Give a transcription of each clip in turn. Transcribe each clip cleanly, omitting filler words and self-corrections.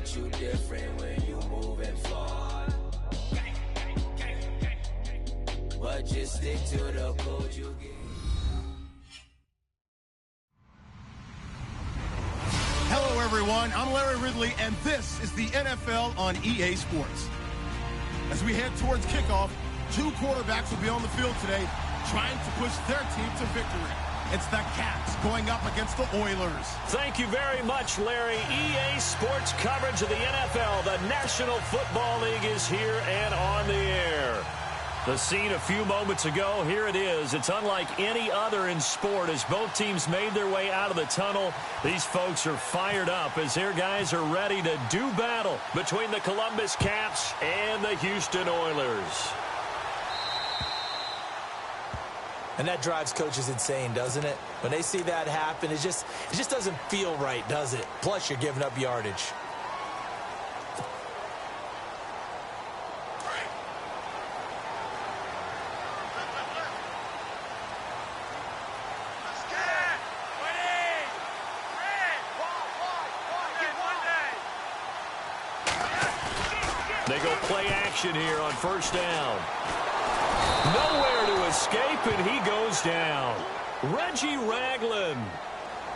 but you different when you move and flawed. But just stick to the code you get. Hello, everyone. I'm Larry Ridley, and this is the NFL on EA Sports. As we head towards kickoff, two quarterbacks will be on the field today trying to push their team to victory. It's the Cats going up against the Oilers. Thank you very much, Larry. EA Sports coverage of the NFL. The National Football League is here and on the air. The scene a few moments ago, here it is. It's unlike any other in sport as both teams made their way out of the tunnel. These folks are fired up as their guys are ready to do battle between the Columbus Cats and the Houston Oilers. And that drives coaches insane, doesn't it? When they see that happen, it just doesn't feel right, does it? Plus, you're giving up yardage. They go play action here on first down. Nowhere to escape, and he goes down. Reggie Ragland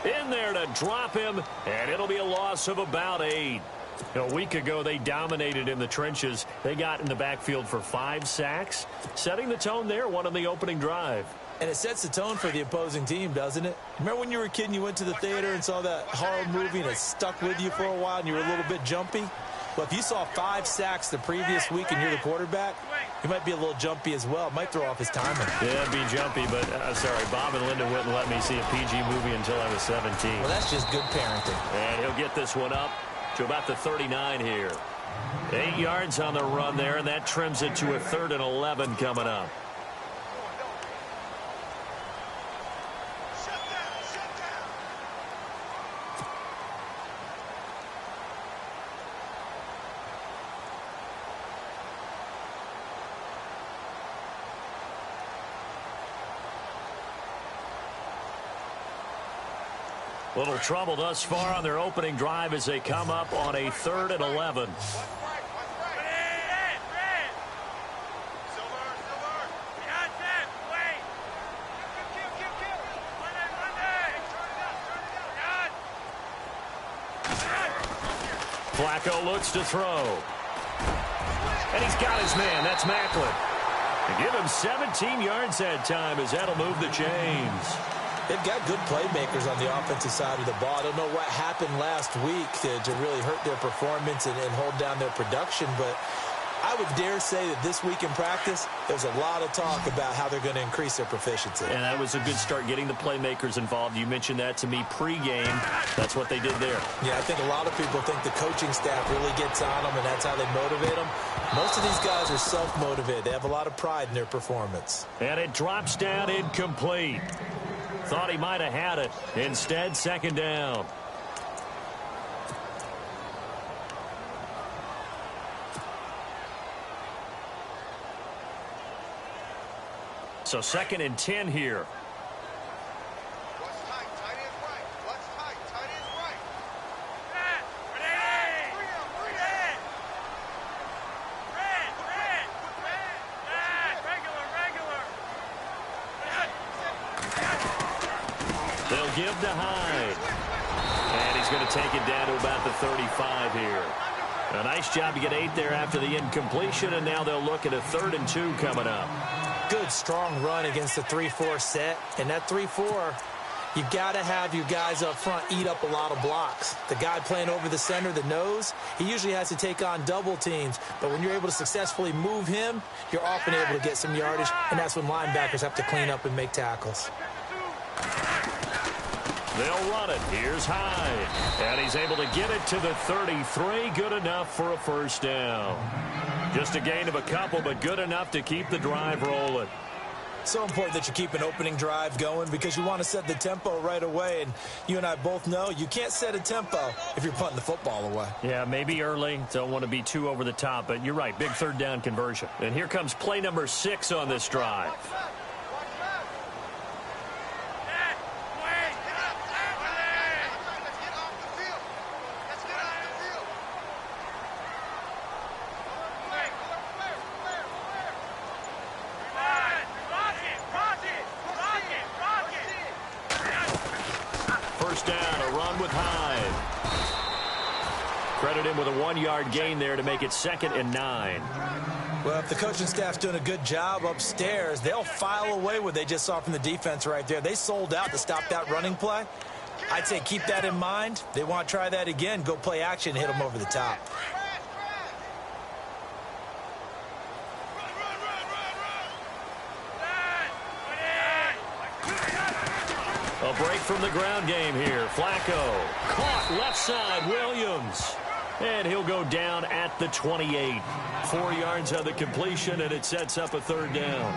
in there to drop him, and it'll be a loss of about 8. A week ago, they dominated in the trenches. They got in the backfield for 5 sacks, setting the tone there, one on the opening drive. And it sets the tone for the opposing team, doesn't it? Remember when you were a kid and you went to the theater and saw that horror movie and it stuck with you for a while and you were a little bit jumpy? Well, if you saw 5 sacks the previous week and you're the quarterback, you might be a little jumpy as well. It might throw off his timing. Yeah, it'd be jumpy, but sorry, Bob and Linda wouldn't let me see a PG movie until I was 17. Well, that's just good parenting. And he'll get this one up to about the 39 here. 8 yards on the run there, and that trims it to a 3rd and 11 coming up. Little trouble thus far on their opening drive as they come up on a 3rd and 11. Flacco looks to throw. And he's got his man. That's Macklin. To give him 17 yards that time as that'll move the chains. They've got good playmakers on the offensive side of the ball. I don't know what happened last week to really hurt their performance and hold down their production, but I would dare say that this week in practice, there's a lot of talk about how they're going to increase their proficiency. And that was a good start, getting the playmakers involved. You mentioned that to me pregame. That's what they did there. Yeah, I think a lot of people think the coaching staff really gets on them, and that's how they motivate them. Most of these guys are self-motivated. They have a lot of pride in their performance. And it drops down incomplete. Thought he might have had it. Instead, 2nd down. So 2nd and 10 here. They'll give to Hyde. And he's going to take it down to about the 35 here. A nice job to get 8 there after the incompletion, and now they'll look at a 3rd and 2 coming up. Good, strong run against the 3-4 set. And that 3-4, you've got to have your guys up front eat up a lot of blocks. The guy playing over the center, the nose, he usually has to take on double teams. But when you're able to successfully move him, you're often able to get some yardage, and that's when linebackers have to clean up and make tackles. They'll run it. Here's Hyde. And he's able to get it to the 33. Good enough for a 1st down. Just a gain of a couple, but good enough to keep the drive rolling. So important that you keep an opening drive going because you want to set the tempo right away. And you and I both know you can't set a tempo if you're punting the football away. Yeah, maybe early. Don't want to be too over the top, but you're right. Big 3rd down conversion. And here comes play number 6 on this drive. Credit him with a 1-yard gain there to make it 2nd and 9. Well, if the coaching staff's doing a good job upstairs, they'll file away what they just saw from the defense right there. They sold out to stop that running play. I'd say keep that in mind. They want to try that again. Go play action, hit them over the top. A break from the ground game here. Flacco caught left side. Williams. And he'll go down at the 28. 4 yards on the completion, and it sets up a 3rd down.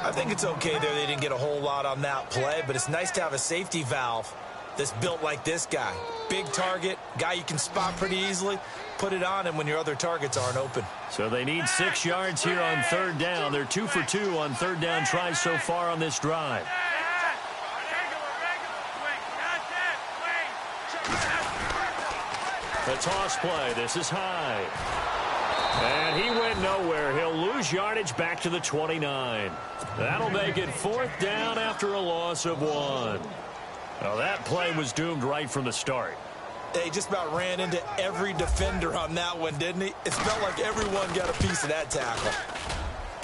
I think it's okay there. They didn't get a whole lot on that play, but it's nice to have a safety valve that's built like this guy. Big target, guy you can spot pretty easily. Put it on him when your other targets aren't open. So they need 6 yards here on 3rd down. They're 2 for 2 on 3rd down tries so far on this drive. A toss play. This is high. And he went nowhere. He'll lose yardage back to the 29. That'll make it 4th down after a loss of 1. Well, that play was doomed right from the start. He just about ran into every defender on that one, didn't he? It felt like everyone got a piece of that tackle.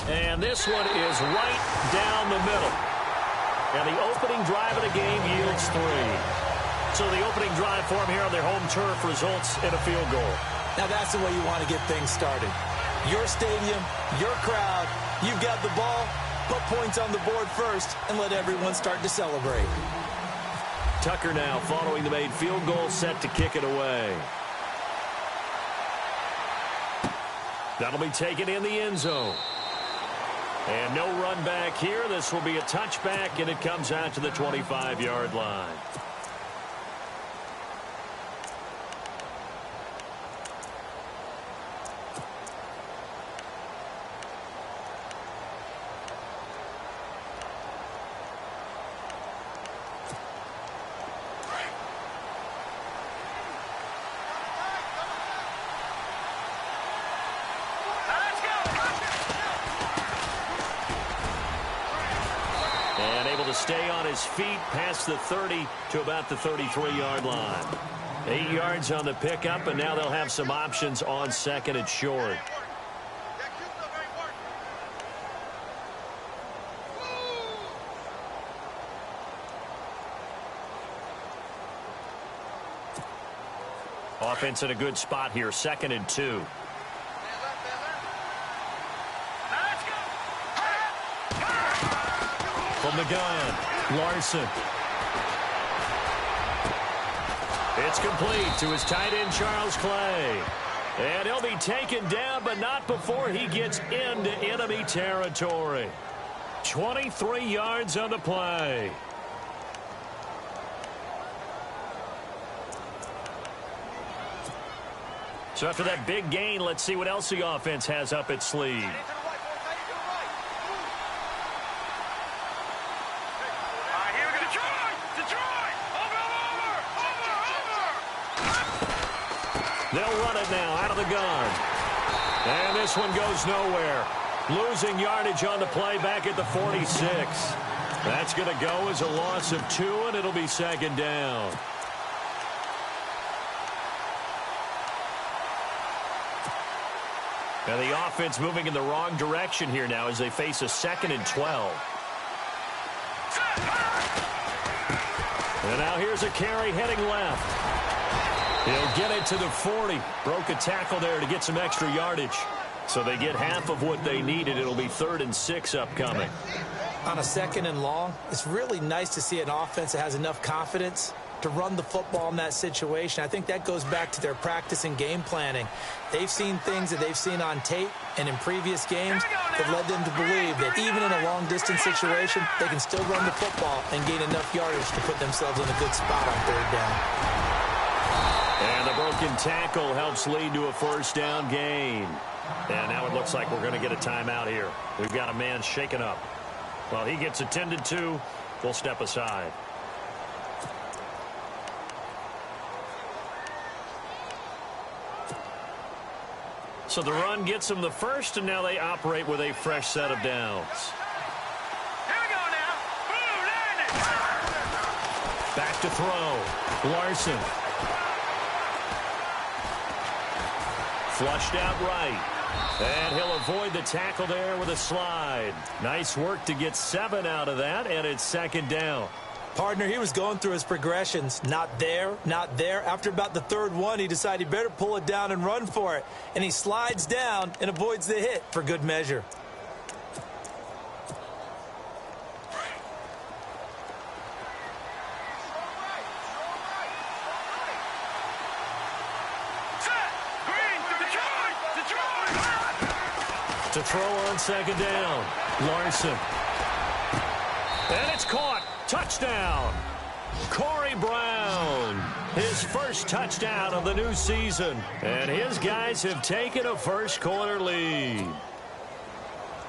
And this one is right down the middle. And the opening drive of the game yields 3. So the opening drive for them here on their home turf results in a field goal. Now that's the way you want to get things started. Your stadium, your crowd, you've got the ball, put points on the board first, and let everyone start to celebrate. Tucker now following the made field goal, set to kick it away. That'll be taken in the end zone. And no run back here. This will be a touchback, and it comes out to the 25-yard line. Stay on his feet past the 30 to about the 33-yard line. 8 yards on the pickup, and now they'll have some options on 2nd and short. Offense in a good spot here, 2nd and 2. From the gun, Larson. It's complete to his tight end, Charles Clay. And he'll be taken down, but not before he gets into enemy territory. 23 yards on the play. So after that big gain, let's see what else the offense has up its sleeve. They'll run it now out of the gun. And this one goes nowhere. Losing yardage on the play back at the 46. That's going to go as a loss of 2, and it'll be 2nd down. And the offense moving in the wrong direction here now as they face a 2nd and 12. And now here's a carry heading left. He'll get it to the 40. Broke a tackle there to get some extra yardage. So they get half of what they needed. It'll be 3rd and 6 upcoming. On a 2nd and long, it's really nice to see an offense that has enough confidence to run the football in that situation. I think that goes back to their practice and game planning. They've seen things that they've seen on tape and in previous games that led them to believe that even in a long-distance situation, they can still run the football and gain enough yardage to put themselves in a good spot on 3rd down. And the broken tackle helps lead to a 1st down gain. And now it looks like we're going to get a timeout here. We've got a man shaken up. Well, he gets attended to. We'll step aside. So the run gets them the first, and now they operate with a fresh set of downs. Here we go now. Back to throw. Larson. Flushed out right. And he'll avoid the tackle there with a slide. Nice work to get 7 out of that, and it's second down. Partner, he was going through his progressions. Not there, not there. After about the third one, he decided he better pull it down and run for it. And he slides down and avoids the hit for good measure. To throw on second down. Larson. And it's caught. Touchdown. Corey Brown. His first touchdown of the new season. And his guys have taken a first quarter lead.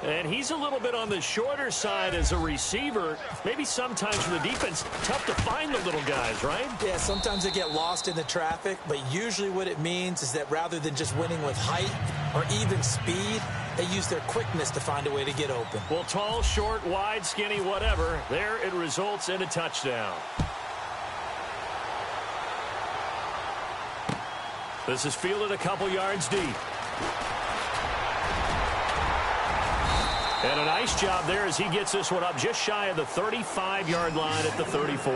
And he's a little bit on the shorter side as a receiver. Maybe sometimes for the defense, tough to find the little guys, right? Yeah, sometimes they get lost in the traffic, but usually what it means is that rather than just winning with height or even speed, they use their quickness to find a way to get open. Well, tall, short, wide, skinny, whatever, there it results in a touchdown. This is fielded a couple yards deep. And a nice job there as he gets this one up just shy of the 35-yard line at the 34.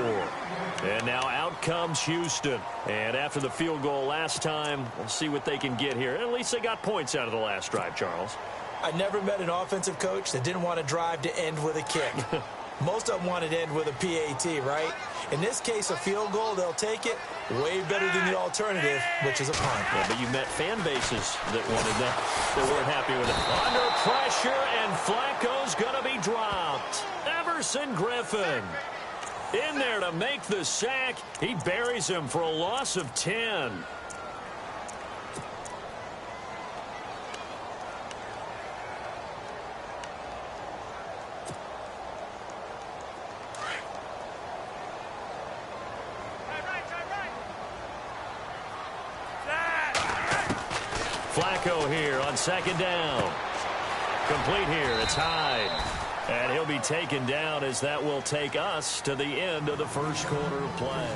And now out comes Houston. And after the field goal last time, we'll see what they can get here. At least they got points out of the last drive, Charles. I never met an offensive coach that didn't want to drive to end with a kick. Most of them want it to end with a PAT, right? In this case, a field goal, they'll take it way better than the alternative, which is a punt. Yeah, but you met fan bases that wanted that, that weren't happy with it. Under pressure, and Flacco's going to be dropped. Everson Griffin in there to make the sack. He buries him for a loss of 10. Flacco here on second down. Complete here. It's Hyde. And he'll be taken down as that will take us to the end of the first quarter of play.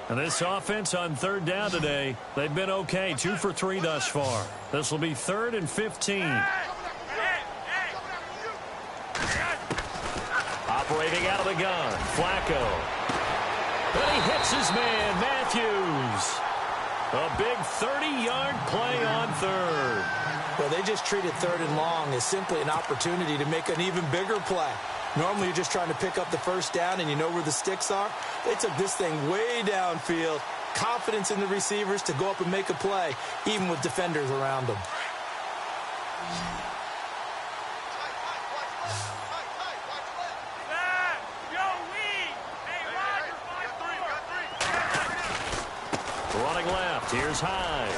And this offense on third down today, they've been okay. 2 for 3 thus far. This will be 3rd and 15. Operating out of the gun, Flacco. But he hits his man, Matthews. A big 30-yard play on third. Well, they just treated 3rd and long as simply an opportunity to make an even bigger play. Normally, you're just trying to pick up the first down and you know where the sticks are. They took this thing way downfield. Confidence in the receivers to go up and make a play, even with defenders around them. Running left, here's Hyde.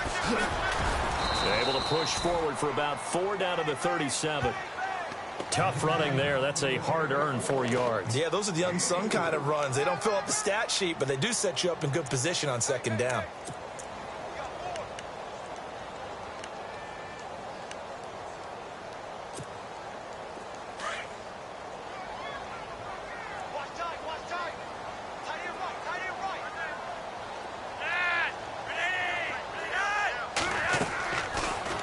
Able to push forward for about 4 down to the 37. Tough running there. That's a hard-earned 4 yards. Yeah, those are the unsung kind of runs. They don't fill up the stat sheet, but they do set you up in good position on second down.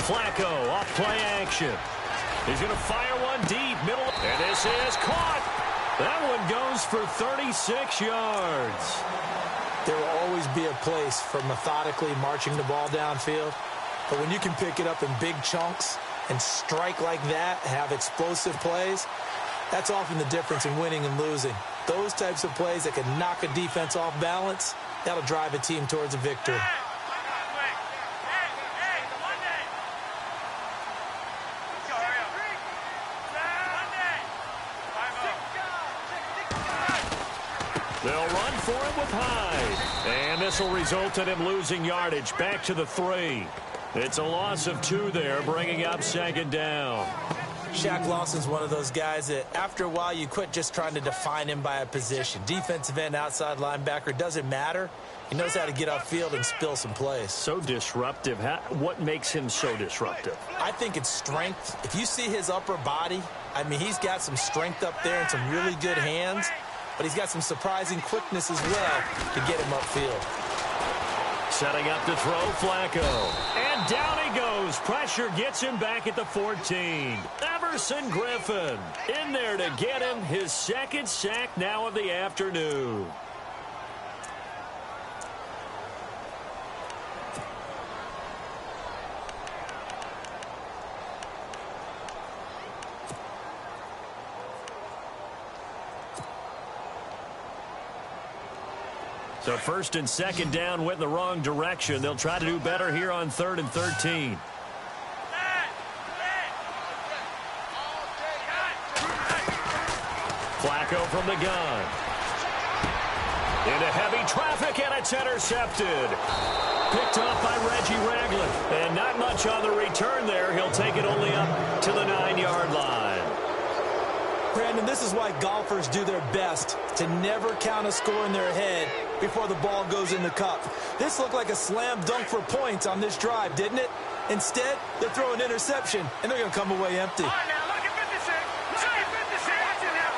Flacco off play action. He's going to fire one deep, middle, and this is caught. That one goes for 36 yards. There will always be a place for methodically marching the ball downfield, but when you can pick it up in big chunks and strike like that, have explosive plays, that's often the difference in winning and losing. Those types of plays that can knock a defense off balance, that'll drive a team towards a victory. They'll run for him with Hyde. And this will result in him losing yardage back to the 3. It's a loss of 2 there, bringing up second down. Shaq Lawson's one of those guys that after a while you quit just trying to define him by a position. Defensive end, outside linebacker, doesn't matter. He knows how to get upfield and spill some plays. So disruptive. What makes him so disruptive? I think it's strength. If you see his upper body, I mean, he's got some strength up there and some really good hands, but he's got some surprising quickness as well to get him upfield. Setting up to throw, Flacco. And down he goes. Pressure gets him back at the 14. Everson Griffin in there to get him his second sack now of the afternoon. So first and second down went in the wrong direction. They'll try to do better here on 3rd and 13. Flacco from the gun. Into heavy traffic, and it's intercepted. Picked off by Reggie Ragland. And not much on the return there. He'll take it only up to the 9-yard line. Brandon, this is why golfers do their best to never count a score in their head before the ball goes in the cup. This looked like a slam dunk for points on this drive, didn't it? Instead, they throw an interception, and they're going to come away empty. All right, now, look at 56. Look at 56. Watch it now.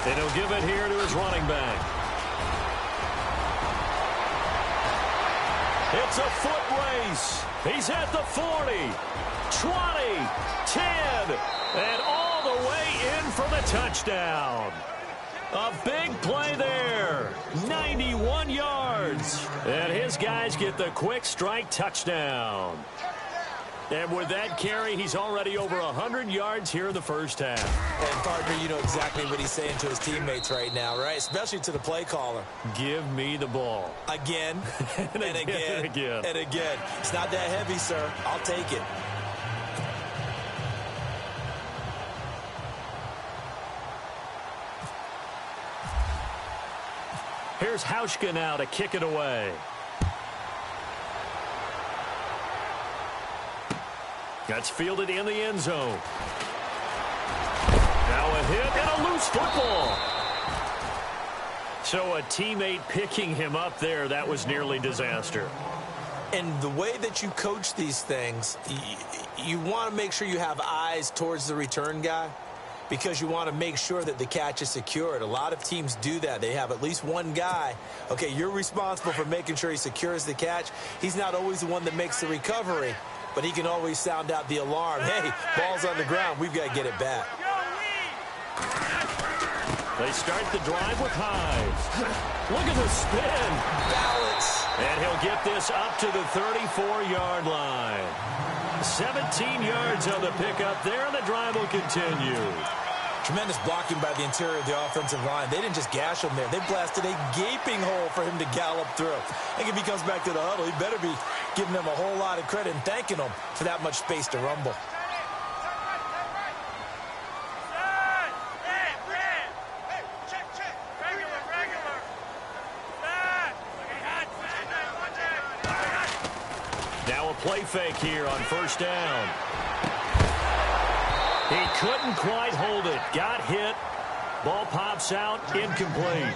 And he'll give it here to his running back. It's a foot race. He's at the 40, 20, 10, and all the way in for the touchdown. A big play there. 91 yards. And his guys get the quick strike touchdown. And with that carry, he's already over 100 yards here in the first half. And, partner, you know exactly what he's saying to his teammates right now, right? Especially to the play caller. Give me the ball. Again, and again, and again. It's not that heavy, sir. I'll take it. Here's Hauschka now to kick it away. That's fielded in the end zone. Now a hit and a loose football. So a teammate picking him up there, that was nearly disaster. And the way that you coach these things, you want to make sure you have eyes towards the return guy, because you want to make sure that the catch is secured. A lot of teams do that. They have at least one guy. Okay, you're responsible for making sure he secures the catch. He's not always the one that makes the recovery, but he can always sound out the alarm. Hey, ball's on the ground. We've got to get it back. They start the drive with Hives. Look at the spin. Balance. And he'll get this up to the 34-yard line. 17 yards on the pickup there, and the drive will continue. Tremendous blocking by the interior of the offensive line. They didn't just gash him there. They blasted a gaping hole for him to gallop through. I think if he comes back to the huddle, he better be giving them a whole lot of credit and thanking them for that much space to rumble. Now a play fake here on first down. He couldn't quite hold it. Got hit. Ball pops out. Incomplete.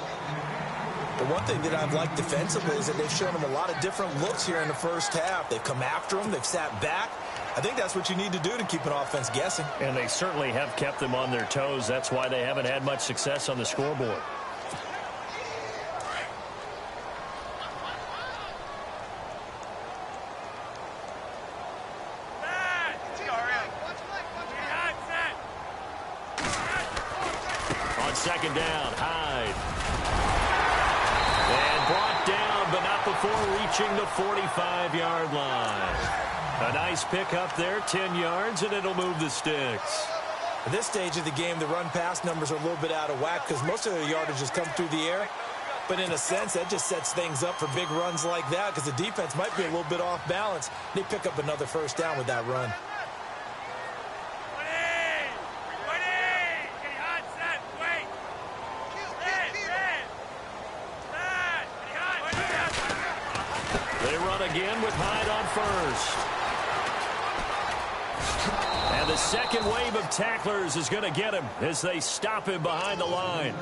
The one thing that I've liked defensively is that they've shown him a lot of different looks here in the first half. They've come after him. They've sat back. I think that's what you need to do to keep an offense guessing. And they certainly have kept them on their toes. That's why they haven't had much success on the scoreboard. Second down, Hyde. And brought down, but not before reaching the 45-yard line. A nice pick up there, 10 yards, and it'll move the sticks. At this stage of the game, the run-pass numbers are a little bit out of whack because most of their yardage has come through the air. But in a sense, that just sets things up for big runs like that because the defense might be a little bit off balance. They pick up another first down with that run. Again with Hyde on first. the second wave of tacklers is going to get him as they stop him behind the line.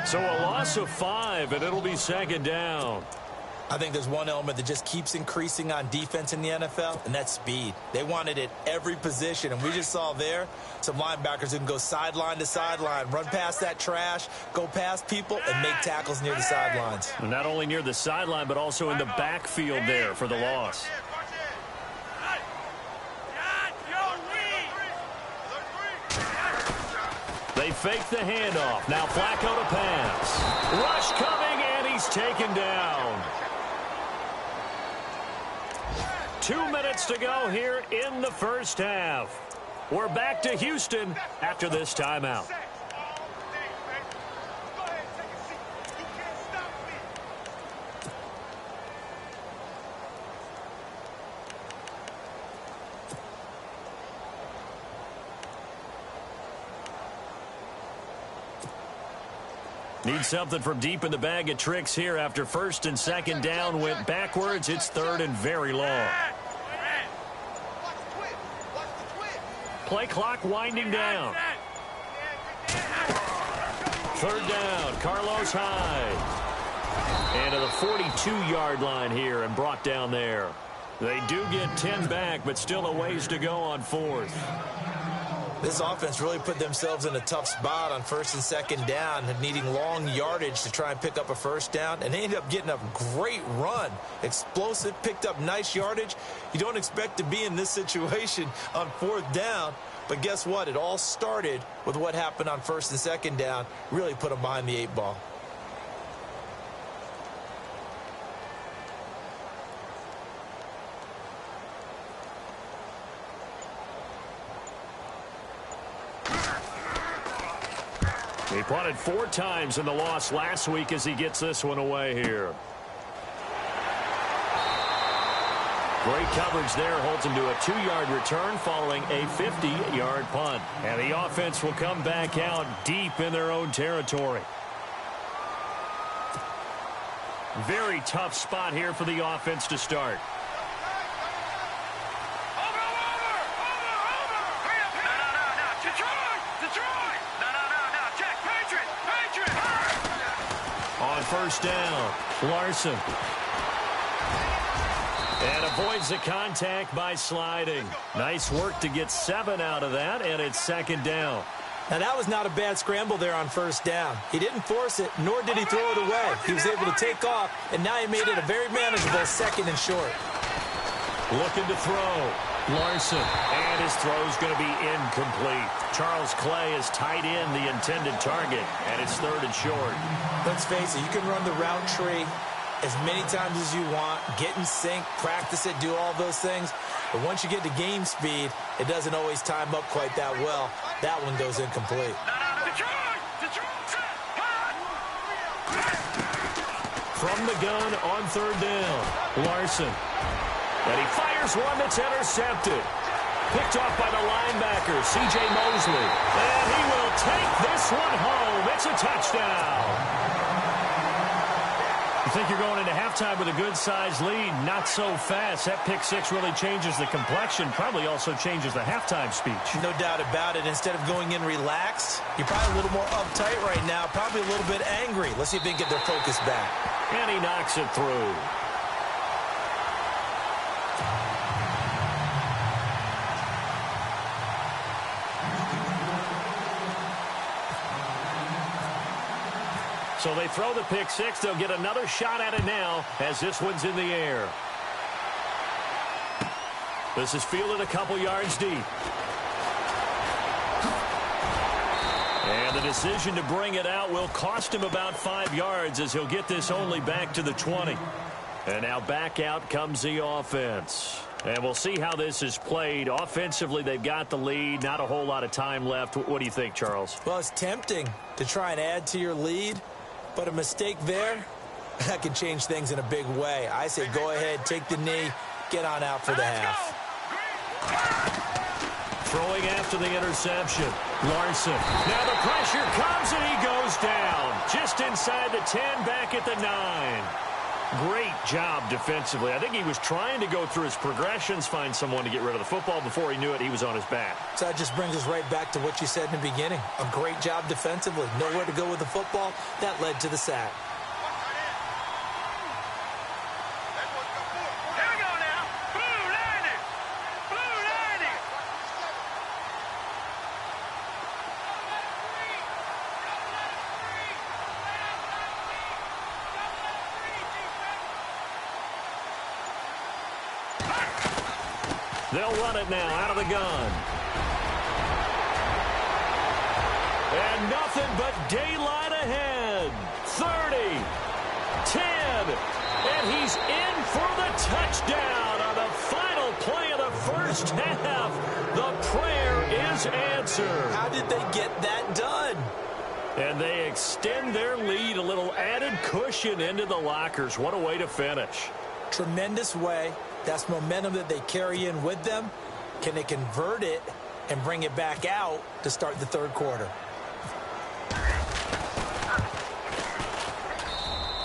So a loss of 5, and it'll be second down. I think there's one element that just keeps increasing on defense in the NFL, and that's speed. They want it at every position, and we just saw there some linebackers who can go sideline to sideline, run past that trash, go past people, and make tackles near the sidelines. Well, not only near the sideline, but also in the backfield there for the loss. They fake the handoff. Now Flacco to pass. Rush coming, and he's taken down. 2 minutes to go here in the first half. We're back to Houston after this timeout. Need something from deep in the bag of tricks here after first and second down went backwards. It's third and very long. Play clock winding down. Third down, Carlos Hyde. And to the 42-yard line here and brought down there. They do get 10 back, but still a ways to go on fourth. This offense really put themselves in a tough spot on first and second down, needing long yardage to try and pick up a first down, and they ended up getting a great run. Explosive, picked up nice yardage. You don't expect to be in this situation on fourth down, but guess what? It all started with what happened on first and second down. Really put them behind the 8 ball. He punted 4 times in the loss last week as he gets this one away here. Great coverage there, holds him to a 2-yard return following a 50-yard punt. And the offense will come back out deep in their own territory. Very tough spot here for the offense to start. On first down, Larson. And avoids the contact by sliding. Nice work to get 7 out of that, and it's second down. Now, that was not a bad scramble there on first down. He didn't force it, nor did he throw it away. He was able to take off, and now he made it a very manageable second and short. Looking to throw. Larson. And his throw's going to be incomplete. Charles Clay has tied in the intended target, and it's third and short. Let's face it, you can run the route tree as many times as you want, get in sync, practice it, do all those things. But once you get to game speed, it doesn't always time up quite that well. That one goes incomplete. From the gun on third down, Larson. And he fires one that's intercepted. Picked off by the linebacker, C.J. Mosley. And he will take this one home. It's a touchdown. You think you're going into halftime with a good-sized lead. Not so fast. That pick six really changes the complexion. Probably also changes the halftime speech. No doubt about it. Instead of going in relaxed, you're probably a little more uptight right now. Probably a little bit angry. Let's see if they can get their focus back. And he knocks it through. So they throw the pick six. They'll get another shot at it now as this one's in the air. This is fielded a couple yards deep. And the decision to bring it out will cost him about 5 yards as he'll get this only back to the 20. And now back out comes the offense. And we'll see how this is played. Offensively, they've got the lead. Not a whole lot of time left. What do you think, Charles? Well, it's tempting to try and add to your lead. But a mistake there, that can change things in a big way. I say go ahead, take the knee, get on out for the half. Throwing after the interception, Larson. Now the pressure comes and he goes down. Just inside the 10, back at the 9. Great job defensively. I think he was trying to go through his progressions, find someone to get rid of the football. Before he knew it, he was on his back. So that just brings us right back to what you said in the beginning. A great job defensively. Nowhere to go with the football. That led to the sack. Here we go now. Blue 90. Blue 90. They'll run it now out of the gun. And nothing but daylight ahead. 30, 10, and he's in for the touchdown on the final play of the first half. The prayer is answered. How did they get that done? And they extend their lead, a little added cushion into the lockers. What a way to finish. Tremendous way. That's momentum that they carry in with them. Can they convert it and bring it back out to start the third quarter?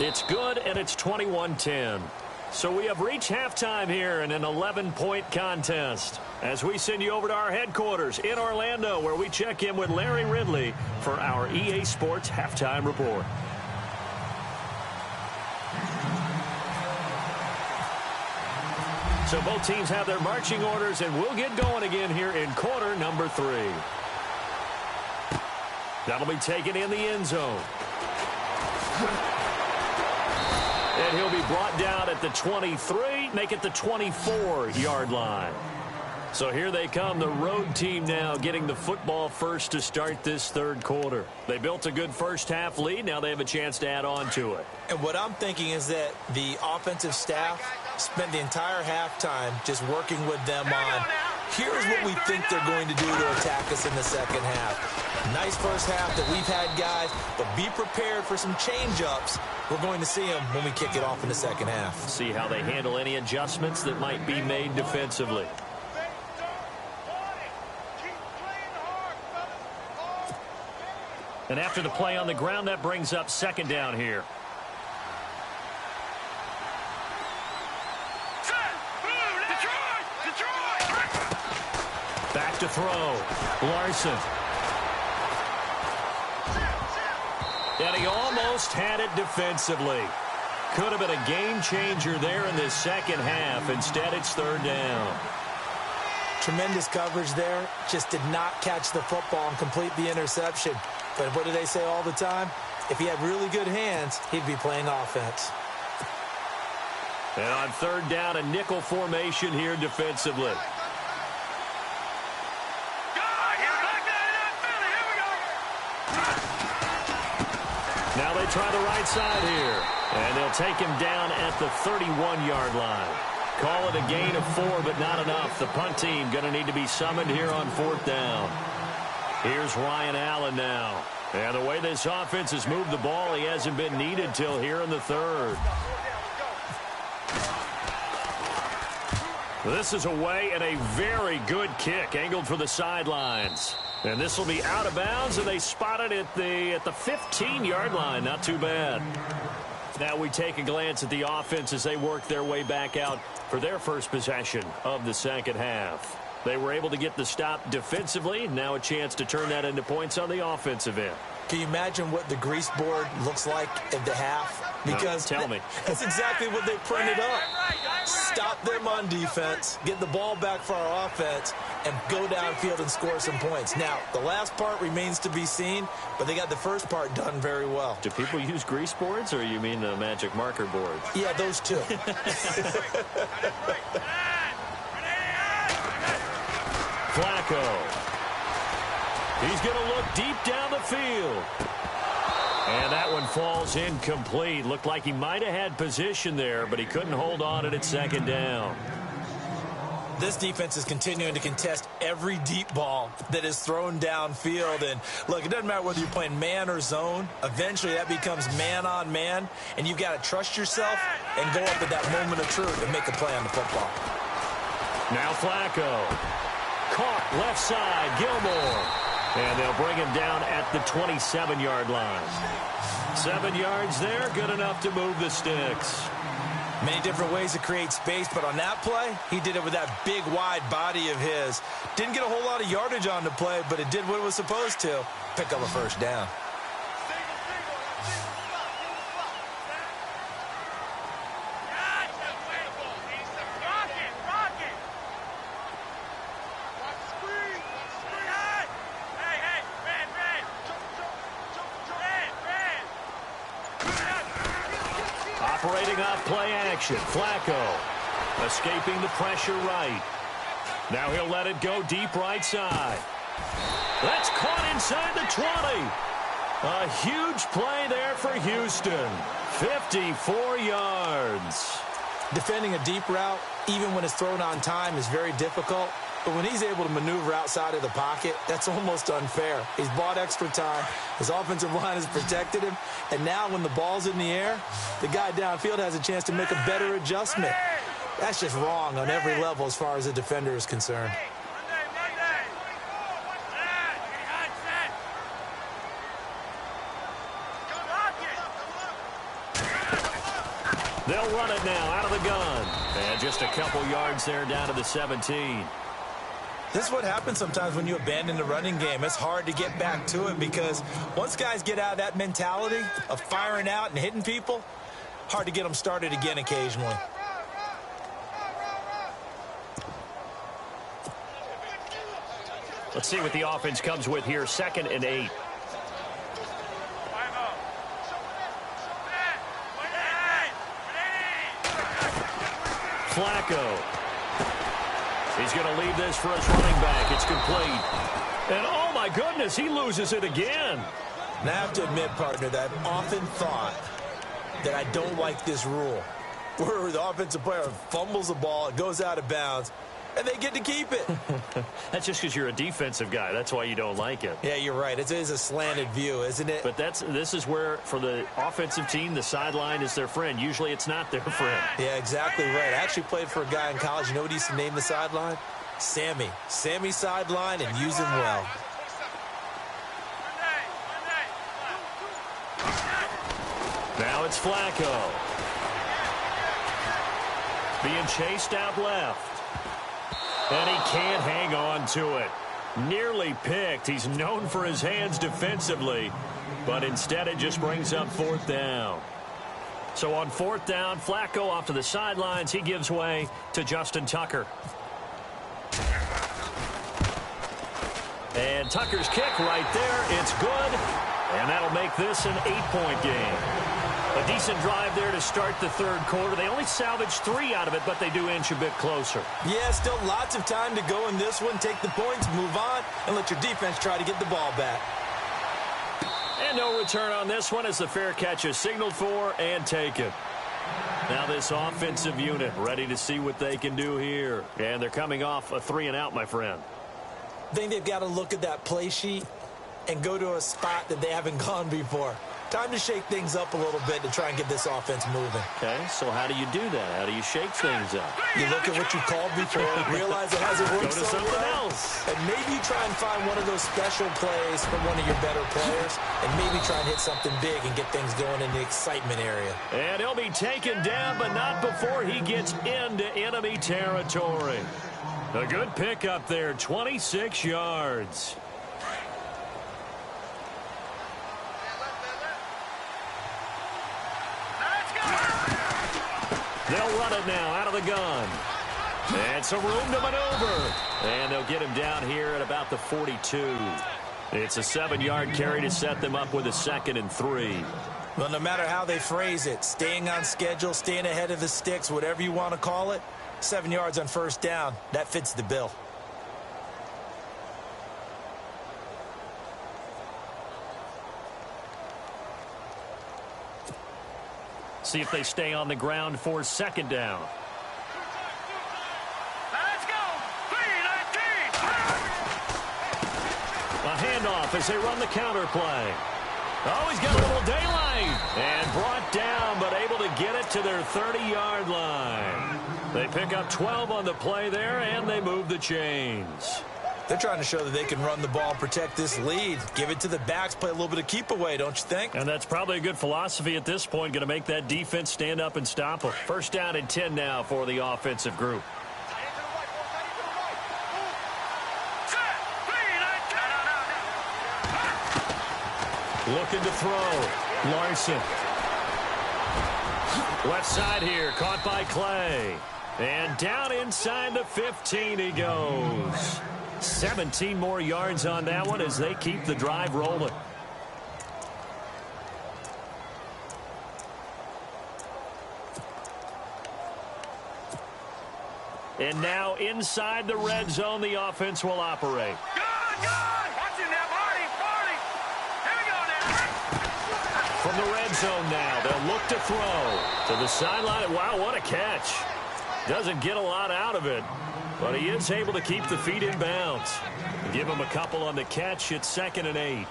It's good, and it's 21-10. So we have reached halftime here in an 11-point contest as we send you over to our headquarters in Orlando, where we check in with Larry Ridley for our EA Sports Halftime Report. So both teams have their marching orders, and we'll get going again here in quarter number 3. That'll be taken in the end zone. And he'll be brought down at the 23, make it the 24-yard line. So here they come, the road team now getting the football first to start this third quarter. They built a good first half lead. Now they have a chance to add on to it. And what I'm thinking is that the offensive staff spent the entire halftime just working with them on, here's what we think they're going to do to attack us in the second half. Nice first half that we've had, guys, but be prepared for some change-ups. We're going to see them when we kick it off in the second half. See how they handle any adjustments that might be made defensively. And after the play on the ground, that brings up second down here. Back to throw. Larson. And he almost had it defensively. Could have been a game changer there in this second half. Instead, it's third down. Tremendous coverage there. Just did not catch the football and complete the interception. But what do they say all the time? If he had really good hands, he'd be playing offense. And on third down, a nickel formation here defensively. Now they try the right side here. And they'll take him down at the 31-yard line. Call it a gain of 4, but not enough. The punt team going to need to be summoned here on fourth down. Here's Ryan Allen now. And the way this offense has moved the ball, he hasn't been needed till here in the third. This is away and a very good kick angled for the sidelines. And this will be out of bounds, and they spot it at the 15-yard line. Not too bad. Now we take a glance at the offense as they work their way back out for their first possession of the second half. They were able to get the stop defensively. Now a chance to turn that into points on the offensive end. Can you imagine what the grease board looks like at the half? Because no, tell me. That's exactly what they printed up. Stop them on defense, get the ball back for our offense, and go downfield and score some points. Now, the last part remains to be seen, but they got the first part done very well. Do people use grease boards, or you mean the magic marker boards? Yeah, those two. Flacco. He's going to look deep down the field. And that one falls incomplete. Looked like he might have had position there, but he couldn't hold on at second down. This defense is continuing to contest every deep ball that is thrown downfield. And, look, it doesn't matter whether you're playing man or zone. Eventually, that becomes man on man, and you've got to trust yourself and go up at that moment of truth and make a play on the football. Now Flacco. Caught left side, Gilmore. And they'll bring him down at the 27-yard line. 7 yards there, good enough to move the sticks. Many different ways to create space, but on that play, he did it with that big, wide body of his. Didn't get a whole lot of yardage on the play, but it did what it was supposed to. Pick up a first down. Operating off play action. Flacco escaping the pressure right. Now he'll let it go deep right side. That's caught inside the 20. A huge play there for Houston. 54 yards. Defending a deep route, even when it's thrown on time, is very difficult. But when he's able to maneuver outside of the pocket, that's almost unfair. He's bought extra time. His offensive line has protected him. And now when the ball's in the air, the guy downfield has a chance to make a better adjustment. That's just wrong on every level as far as the defender is concerned. They'll run it now out of the gun. And just a couple yards there down to the 17. This is what happens sometimes when you abandon the running game. It's hard to get back to it because once guys get out of that mentality of firing out and hitting people, hard to get them started again occasionally. Let's see what the offense comes with here. 2nd and 8. Flacco. He's going to leave this for his running back. It's complete. And, oh, my goodness, he loses it again. And I have to admit, partner, that I've often thought that I don't like this rule, where the offensive player fumbles the ball, it goes out of bounds, and they get to keep it. That's just because you're a defensive guy. That's why you don't like it. Yeah, you're right. It is a slanted view, isn't it? But this is where, for the offensive team, the sideline is their friend. Usually it's not their friend. Yeah, exactly right. I actually played for a guy in college. You know what he used to name the sideline? Sammy. Sammy sideline, and use him well. Now it's Flacco. Being chased out left. And he can't hang on to it. Nearly picked. He's known for his hands defensively. But instead it just brings up 4th down. So on 4th down, Flacco off to the sidelines. He gives way to Justin Tucker. And Tucker's kick right there. It's good. And that'll make this an 8-point game. A decent drive there to start the 3rd quarter. They only salvaged 3 out of it, but they do inch a bit closer. Yeah, still lots of time to go in this one. Take the points, move on, and let your defense try to get the ball back. And no return on this one as the fair catch is signaled for and taken. Now this offensive unit ready to see what they can do here. And they're coming off a 3-and-out, my friend. I think they've got to look at that play sheet and go to a spot that they haven't gone before. Time to shake things up a little bit to try and get this offense moving. Okay, so how do you do that? How do you shake things up? You look at what you called before, realize it hasn't worked Go to so something well, else. and maybe you try and find one of those special plays from one of your better players, and maybe try and hit something big and get things going in the excitement area. And he'll be taken down, but not before he gets into enemy territory. A good pickup there, 26 yards. They'll run it now out of the gun. And some room to maneuver. And they'll get him down here at about the 42. It's a 7-yard carry to set them up with a 2nd and 3. Well, no matter how they phrase it, staying on schedule, staying ahead of the sticks, whatever you want to call it, 7 yards on 1st down, that fits the bill. See if they stay on the ground for 2nd down. Let's go. 3-19. A handoff as they run the counter play. Oh, he's got a little daylight. And brought down, but able to get it to their 30-yard line. They pick up 12 on the play there, and they move the chains. They're trying to show that they can run the ball and protect this lead. Give it to the backs, play a little bit of keep away, don't you think? And that's probably a good philosophy at this point, going to make that defense stand up and stop them. First down and 10 now for the offensive group. Looking to throw. Larson. Left side here, caught by Clay. And down inside the 15 he goes. 17 more yards on that one as they keep the drive rolling. And now inside the red zone, the offense will operate. From the red zone now, they'll look to throw to the sideline. Wow, what a catch. Doesn't get a lot out of it, but he is able to keep the feet in bounds. Give him a couple on the catch. It's 2nd and 8.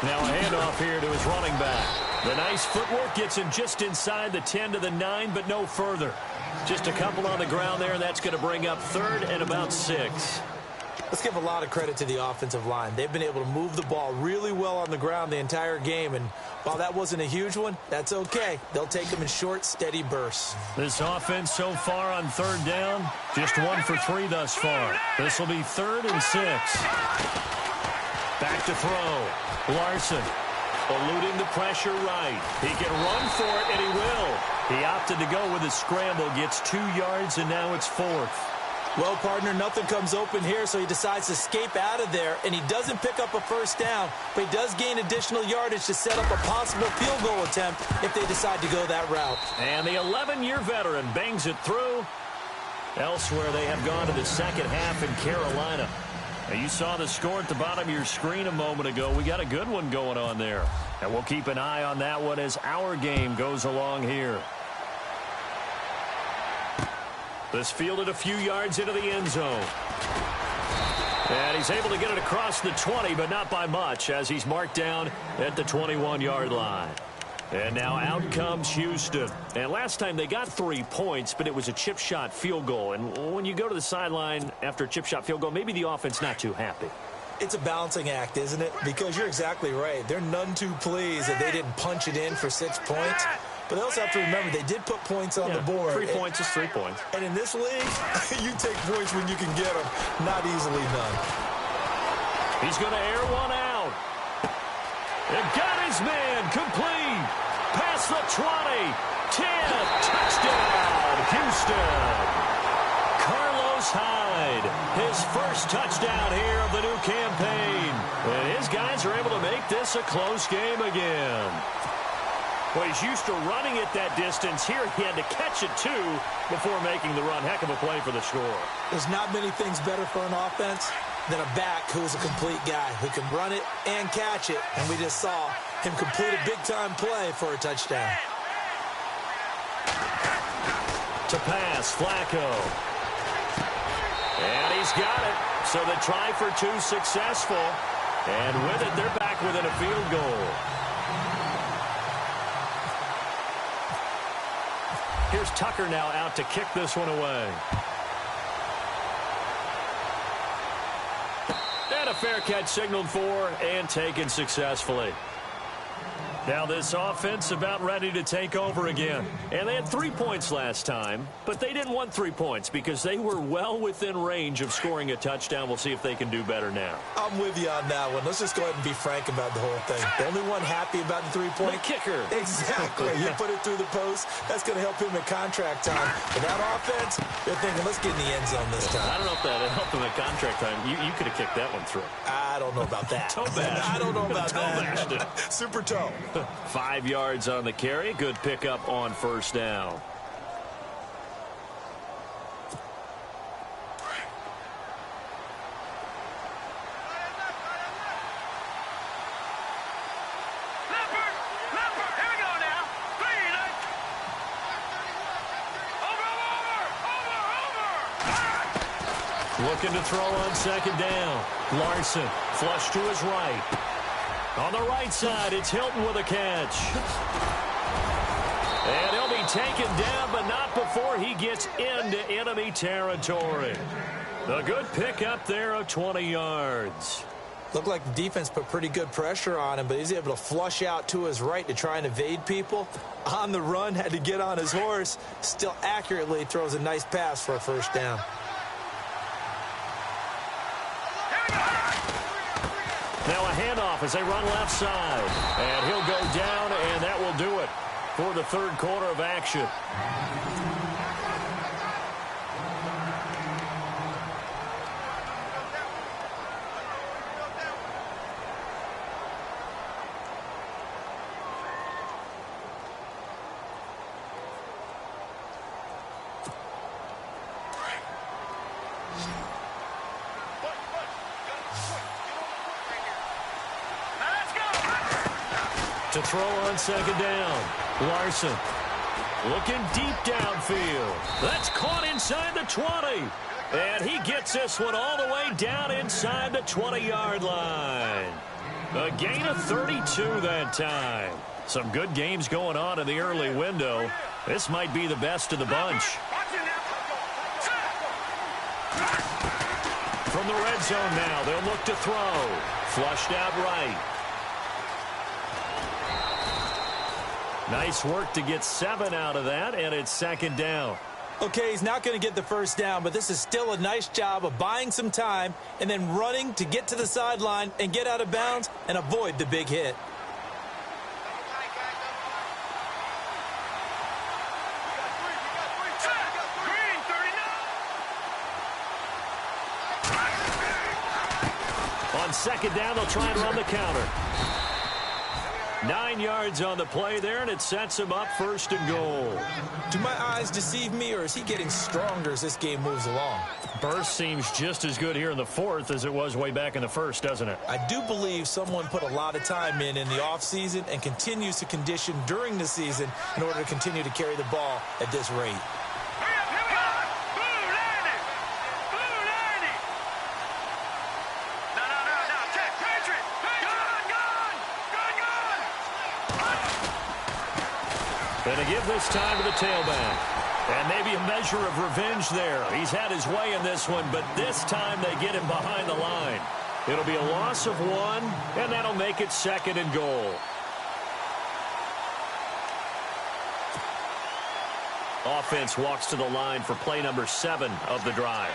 Now a handoff here to his running back. The nice footwork gets him just inside the 10 to the 9, but no further. Just a couple on the ground there, and that's going to bring up 3rd and about 6. Let's give a lot of credit to the offensive line. They've been able to move the ball really well on the ground the entire game, and while that wasn't a huge one, that's okay. They'll take them in short, steady bursts. This offense so far on 3rd down, just 1 for 3 thus far. This will be 3rd and 6. Back to throw. Larson. Eluding the pressure right. He can run for it, and he will. He opted to go with a scramble, gets 2 yards, and now it's 4th. Well, partner, nothing comes open here, so he decides to escape out of there, and he doesn't pick up a first down, but he does gain additional yardage to set up a possible field goal attempt if they decide to go that route. And the 11-year veteran bangs it through. Elsewhere, they have gone to the second half in Carolina. Now, you saw the score at the bottom of your screen a moment ago. We got a good one going on there. And we'll keep an eye on that one as our game goes along here. This fielded a few yards into the end zone. And he's able to get it across the 20, but not by much, as he's marked down at the 21-yard line. And now out comes Houston. And last time they got 3 points, but it was a chip shot field goal. And when you go to the sideline after a chip shot field goal, maybe the offense not too happy. It's a balancing act, isn't it? Because you're exactly right. They're none too pleased that they didn't punch it in for 6 points. But they also have to remember they did put points on the board. 3 points is 3 points. And in this league, you take points when you can get them. Not easily done. He's going to air one out. And got his man complete. Past the 20. 10. Touchdown, Houston. Carlos Hyde. His first touchdown here of the new campaign. And his guys are able to make this a close game again. Well, he's used to running it that distance. Here he had to catch it, too, before making the run. Heck of a play for the score. There's not many things better for an offense than a back who's a complete guy who can run it and catch it. And we just saw him complete a big-time play for a touchdown. To pass, Flacco. And he's got it. So the try for 2 successful. And with it, they're back within a field goal. Here's Tucker now out to kick this one away. And a fair catch signaled for and taken successfully. Now this offense about ready to take over again. And they had 3 points last time, but they didn't want 3 points because they were well within range of scoring a touchdown. We'll see if they can do better now. I'm with you on that one. Let's just go ahead and be frank about the whole thing. The only one happy about the 3-point? The kicker. Exactly. You put it through the post. That's going to help him at contract time. But that offense, they're thinking, let's get in the end zone this time. I don't know if that helped him at contract time. You could have kicked that one through. I don't know about that. Toe bash. I don't know about that. It. Super toe. 5 yards on the carry. Good pickup on first down. Looking to throw on second down. Larson, flush to his right. On the right side, it's Hilton with a catch. And he'll be taken down, but not before he gets into enemy territory. A good pickup there of 20 yards. Looked like the defense put pretty good pressure on him, but he's able to flush out to his right to try and evade people. On the run, had to get on his horse. Still accurately throws a nice pass for a first down. Now a handoff as they run left side. And he'll go down, and that will do it for the third quarter of action. To throw on second down. Larson looking deep downfield. That's caught inside the 20. And he gets this one all the way down inside the 20-yard line. A gain of 32 that time. Some good games going on in the early window. This might be the best of the bunch. From the red zone now, they'll look to throw. Flushed out right. Nice work to get 7 out of that, and it's second down. Okay, he's not going to get the first down, but this is still a nice job of buying some time and then running to get to the sideline and get out of bounds and avoid the big hit. On second down, they'll try and run the counter. 9 yards on the play there, and it sets him up first and goal. Do my eyes deceive me, or is he getting stronger as this game moves along? Burst seems just as good here in the fourth as it was way back in the first, doesn't it? I do believe someone put a lot of time in the offseason and continues to condition during the season in order to continue to carry the ball at this rate. And to give this time to the tailback. And maybe a measure of revenge there. He's had his way in this one, but this time they get him behind the line. It'll be a loss of 1, and that'll make it second and goal. Offense walks to the line for play number 7 of the drive.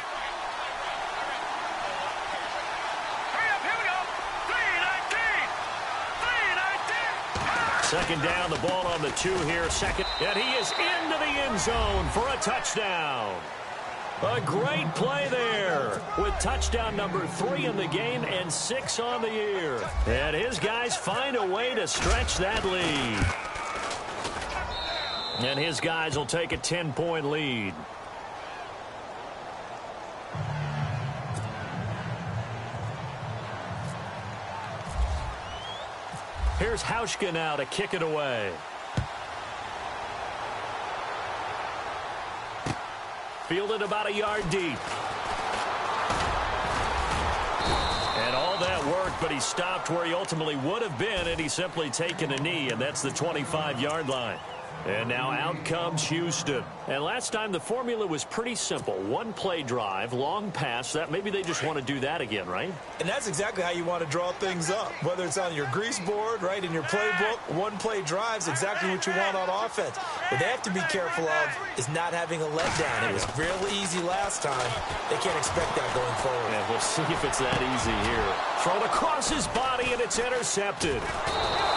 Second down, the ball on the 2 here. Second, and he is into the end zone for a touchdown. A great play there with touchdown number 3 in the game and 6 on the year. And his guys find a way to stretch that lead. And his guys will take a 10-point lead. Here's Hauschka now to kick it away. Fielded about a yard deep. And all that work, but he stopped where he ultimately would have been, and he's simply taken a knee, and that's the 25-yard line. And now out comes Houston. And last time the formula was pretty simple. 1-play drive, long pass. That maybe they just want to do that again, right? And that's exactly how you want to draw things up. Whether it's on your grease board, right, in your playbook, 1-play drive is exactly what you want on offense. What they have to be careful of is not having a letdown. It was real easy last time. They can't expect that going forward. And we'll see if it's that easy here. Thrown across his body, and it's intercepted.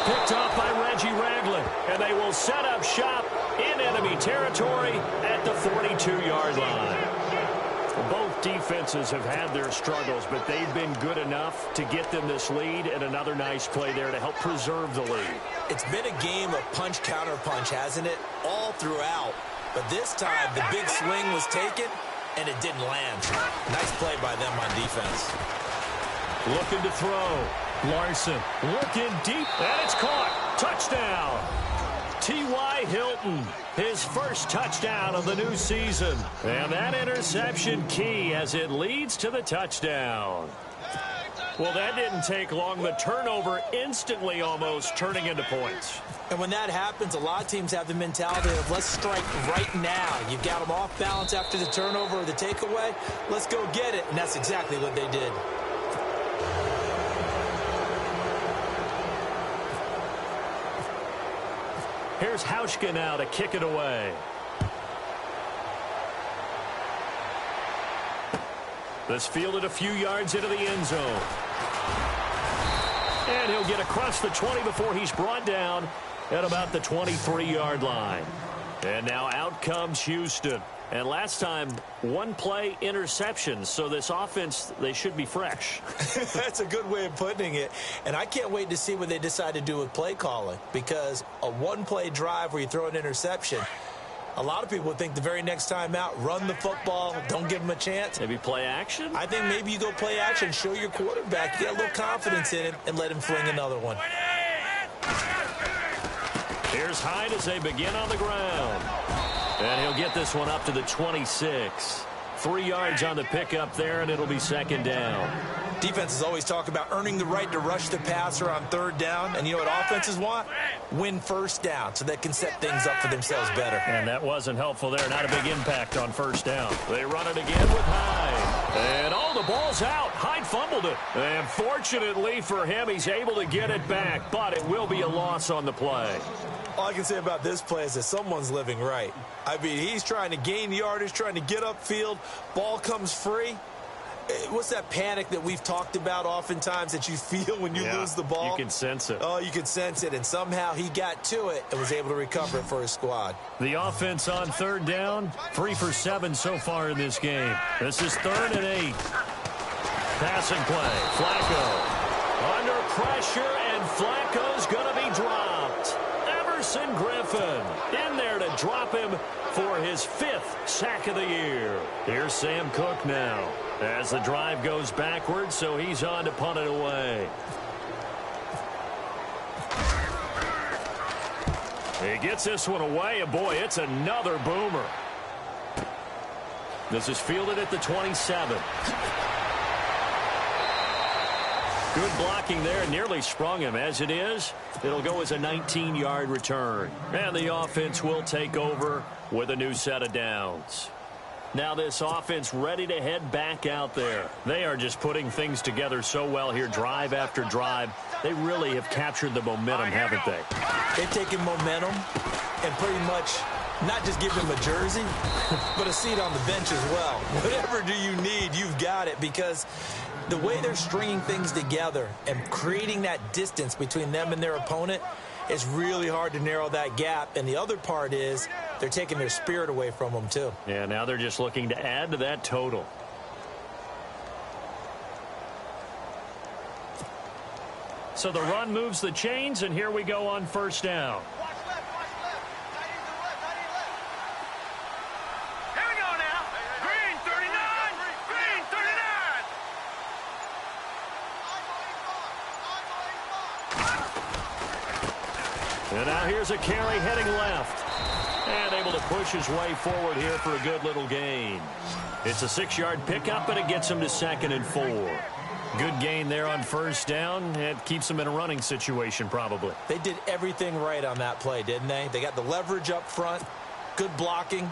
Picked off by Reggie Ragland. And they will set up shop in enemy territory at the 42-yard line. Both defenses have had their struggles, but they've been good enough to get them this lead, and another nice play there to help preserve the lead. It's been a game of punch-counter-punch, hasn't it? All throughout. But this time, the big swing was taken, and it didn't land. Nice play by them on defense. Looking to throw. Larson looking deep, and it's caught. Touchdown. T.Y. Hilton, his first touchdown of the new season. And that interception key as it leads to the touchdown. Well, that didn't take long. The turnover instantly almost turning into points. And when that happens, a lot of teams have the mentality of let's strike right now. You've got them off balance after the turnover or the takeaway. Let's go get it. And that's exactly what they did. Here's Hauschka now to kick it away. This fielded a few yards into the end zone. And he'll get across the 20 before he's brought down at about the 23-yard line. And now out comes Houston. And last time, one play interception. So this offense, they should be fresh. That's a good way of putting it. And I can't wait to see what they decide to do with play calling. Because a one-play drive where you throw an interception, a lot of people would think the very next time out, run the football, don't give them a chance. Maybe play action? I think maybe you go play action, show your quarterback, get a little confidence in him, and let him fling another one. Here's Hyde as they begin on the ground. And he'll get this one up to the 26. 3 yards on the pickup there, and it'll be second down. Defenses always talk about earning the right to rush the passer on third down. And you know what offenses want? Win first down so they can set things up for themselves better. And that wasn't helpful there. Not a big impact on first down. They run it again with Hyde. And the ball's out. Hyde fumbled it. And fortunately for him, he's able to get it back. But it will be a loss on the play. All I can say about this play is that someone's living right. I mean, he's trying to gain yardage, trying to get upfield. Ball comes free. What's that panic that we've talked about oftentimes that you feel when you lose the ball? You can sense it. Oh, you can sense it. And somehow he got to it and was able to recover it for his squad. The offense on third down, 3 for 7 so far in this game. This is 3rd and 8. Passing play. Flacco under pressure, and Flacco's going to be dropped. Everson Griffin in there to drop him for his 5th sack of the year. Here's Sam Cook now as the drive goes backwards, so he's on to punt it away. He gets this one away, and boy, it's another boomer. This is fielded at the 27. Good blocking there, nearly sprung him. As it is, it'll go as a 19-yard return. And the offense will take over with a new set of downs. Now this offense ready to head back out there. They are just putting things together so well here, drive after drive. They really have captured the momentum, haven't they? They've taken momentum and pretty much not just give him a jersey, but a seat on the bench as well. Whatever do you need, you've got it, because the way they're stringing things together and creating that distance between them and their opponent, it's really hard to narrow that gap. And the other part is they're taking their spirit away from them, too. Yeah, now they're just looking to add to that total. So the run moves the chains, and here we go on first down. Here we go now. Green 39. Green 39. And now here's a carry heading left. And able to push his way forward here for a good little gain. It's a 6-yard pickup, and it gets him to 2nd and 4. Good gain there on first down. It keeps them in a running situation probably. They did everything right on that play, didn't they? They got the leverage up front, good blocking,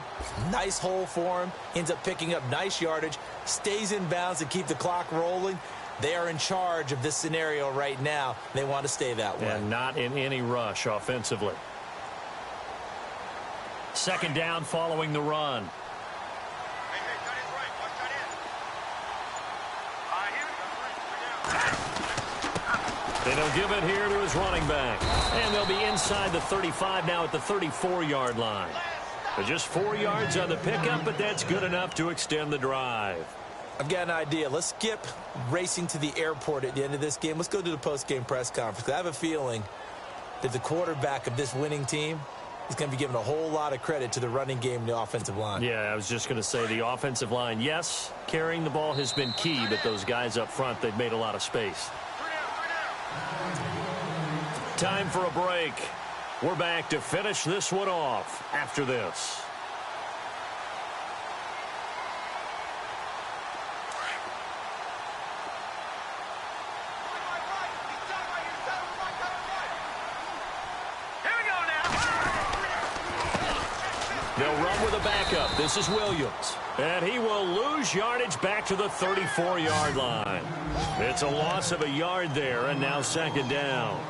nice hole for him, ends up picking up nice yardage, stays in bounds to keep the clock rolling. They are in charge of this scenario right now. They want to stay that way. And not in any rush offensively. 2nd down following the run. And he'll give it here to his running back. And they'll be inside the 35 now at the 34-yard line. But just 4 yards on the pickup, but that's good enough to extend the drive. I've got an idea. Let's skip racing to the airport at the end of this game. Let's go to the post-game press conference. I have a feeling that the quarterback of this winning team is going to be given a whole lot of credit to the running game and the offensive line. Yeah, I was just going to say the offensive line, yes, carrying the ball has been key, but those guys up front, they've made a lot of space. Time for a break. We're back to finish this one off after this. They'll run with a backup. This is Williams. And he will lose yardage back to the 34-yard line. It's a loss of a yard there, and now second down.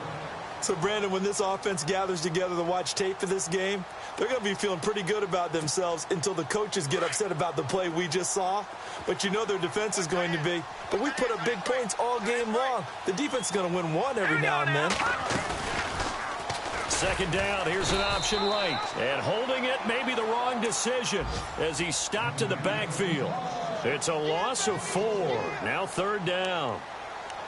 So, Brandon, when this offense gathers together to watch tape for this game, they're going to be feeling pretty good about themselves until the coaches get upset about the play we just saw. But you know their defense is going to be. But we put up big points all game long. The defense is going to win one every now and then. Second down, here's an option right. And holding it may be the wrong decision as he stopped in the backfield. It's a loss of 4. Now third down.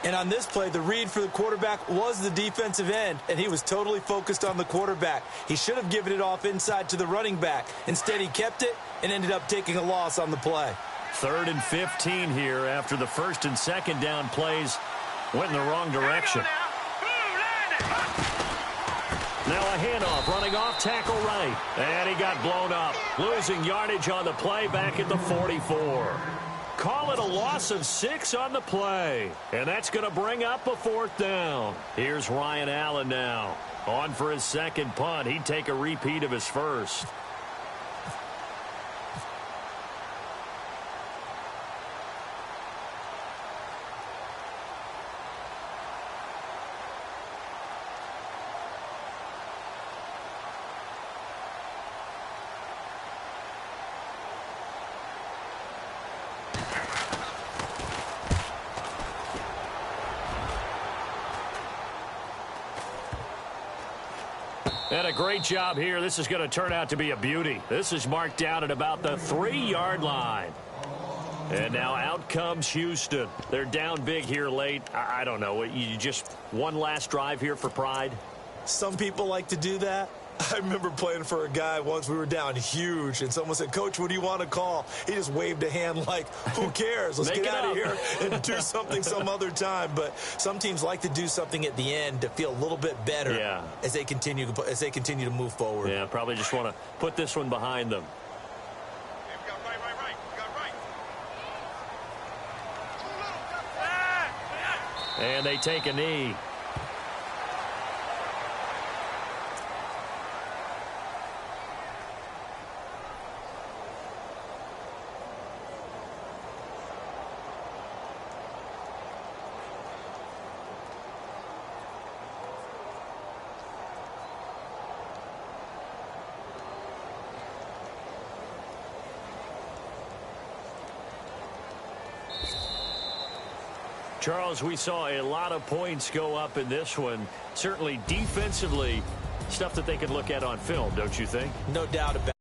And on this play, the read for the quarterback was the defensive end, and he was totally focused on the quarterback. He should have given it off inside to the running back. Instead, he kept it and ended up taking a loss on the play. 3rd and 15 here after the first and second down plays went in the wrong direction. Now a handoff, running off tackle right. And he got blown up, losing yardage on the play back at the 44. Call it a loss of 6 on the play. And that's going to bring up a 4th down. Here's Ryan Allen now. On for his second punt. He'd take a repeat of his first. And a great job here. This is going to turn out to be a beauty. This is marked down at about the 3-yard line. And now out comes Houston. They're down big here late. I don't know. You just one last drive here for pride? Some people like to do that. I remember playing for a guy once. We were down huge, and someone said, "Coach, what do you want to call?" He just waved a hand like, who cares? Let's get out of here and do something some other time. But some teams like to do something at the end to feel a little bit better as they continue to move forward. Yeah, probably just want to put this one behind them. And they take a knee. Charles, we saw a lot of points go up in this one. Certainly defensively, stuff that they could look at on film, don't you think? No doubt about it.